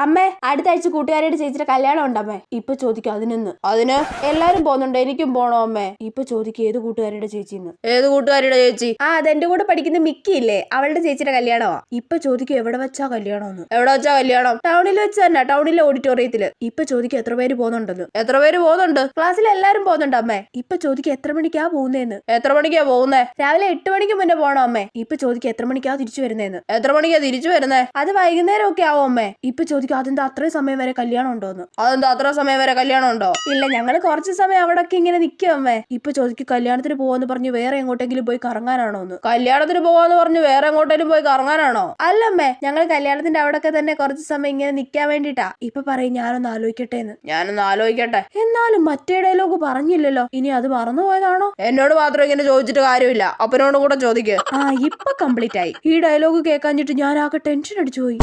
അമ്മേ അടുത്ത ആഴ്ച കൂട്ടുകാരുടെ ചേച്ചിയുടെ കല്യാണം ഉണ്ടമ്മേ. ഇപ്പൊ ചോദിക്കും അതിന് എല്ലാരും പോകുന്നുണ്ട്, എനിക്കും പോണോ അമ്മേ. ഇപ്പൊ ചോദിക്കും ഏത് കൂട്ടുകാരുടെ ചേച്ചിന്ന്. ഏത് കൂട്ടുകാരുടെ ചേച്ചി? അതെന്റെ കൂടെ പഠിക്കുന്ന മിക്കി ഇല്ലേ, അവളുടെ ചേച്ചിയുടെ കല്യാണമാ. ഇപ്പൊ ചോദിക്കും എവിടെ വെച്ചാ കല്യാണം. എവിടെ വെച്ചാ കല്യാണം? ടൗണിൽ വെച്ച് തന്നെ, ടൗണിലെ ഓഡിറ്റോറിയത്തില്. ഇപ്പൊ ചോദിക്കും എത്ര പേര് പോകുന്നുണ്ടെന്ന്. എത്ര പേര് പോകുന്നുണ്ട്? ക്ലാസ്സിൽ എല്ലാരും പോകുന്നുണ്ട് അമ്മേ. ഇപ്പൊ ചോദിക്കും എത്ര മണിക്കാ പോകുന്നേന്ന്. എത്ര മണിക്കാ പോകുന്നേ? രാവിലെ 8 മണിക്ക് മുന്നേ പോണോ അമ്മേ. ഇപ്പൊ ചോദിക്കും എത്ര മണിക്കാ തിരിച്ചു വരുന്നേന്ന്. എത്ര മണിക്കാ തിരിച്ചു വരുന്നേ? അത് വൈകുന്നേരം ഒക്കെ ആവും അമ്മേ. ഇപ്പൊ ചോദിക്കും അതെന്താ അത്രയും സമയം വരെ കല്യാണം ഉണ്ടോന്ന്. അതെന്താ അത്ര സമയം വരെ കല്യാണം ഉണ്ടോ? ഇല്ല, ഞങ്ങള് കുറച്ച് സമയം അവിടൊക്കെ ഇങ്ങനെ നിൽക്കും അമ്മേ. ഇപ്പൊ ചോദിക്കും കല്യാണത്തിന് പോവാന്ന് പറഞ്ഞു വേറെ എങ്ങോട്ടെങ്കിലും പോയി കറങ്ങാനാണോന്ന്. കല്യാണത്തിന് പോവാന്ന് പറഞ്ഞു വേറെ എങ്ങോട്ടെങ്കിലും പോയി കറങ്ങാനാണോ? അല്ലമ്മേ, ഞങ്ങൾ കല്യാണത്തിന്റെ അവിടൊക്കെ തന്നെ കുറച്ച് സമയം ഇങ്ങനെ നിൽക്കാൻ വേണ്ടിട്ടാ. ഇപ്പൊ പറയും ഞാനൊന്ന് ആലോചിക്കട്ടെ എന്ന്. ഞാനൊന്ന് ആലോചിക്കട്ടെ. എന്നാലും മറ്റേ ഡയലോഗ് പറഞ്ഞില്ലല്ലോ, ഇനി അത് മറന്നുപോയതാണോ? എന്നോട് മാത്രം ഇങ്ങനെ ചോദിച്ചിട്ട് കാര്യമില്ല, അപ്പനോടും കൂടെ ചോദിക്കുക. ഇപ്പൊ കംപ്ലീറ്റ് ആയി. ഈ ഡയലോഗ് കേൾക്കാഞ്ഞിട്ട് ഞാൻ ആകെ ടെൻഷൻ അടിച്ചു പോയി.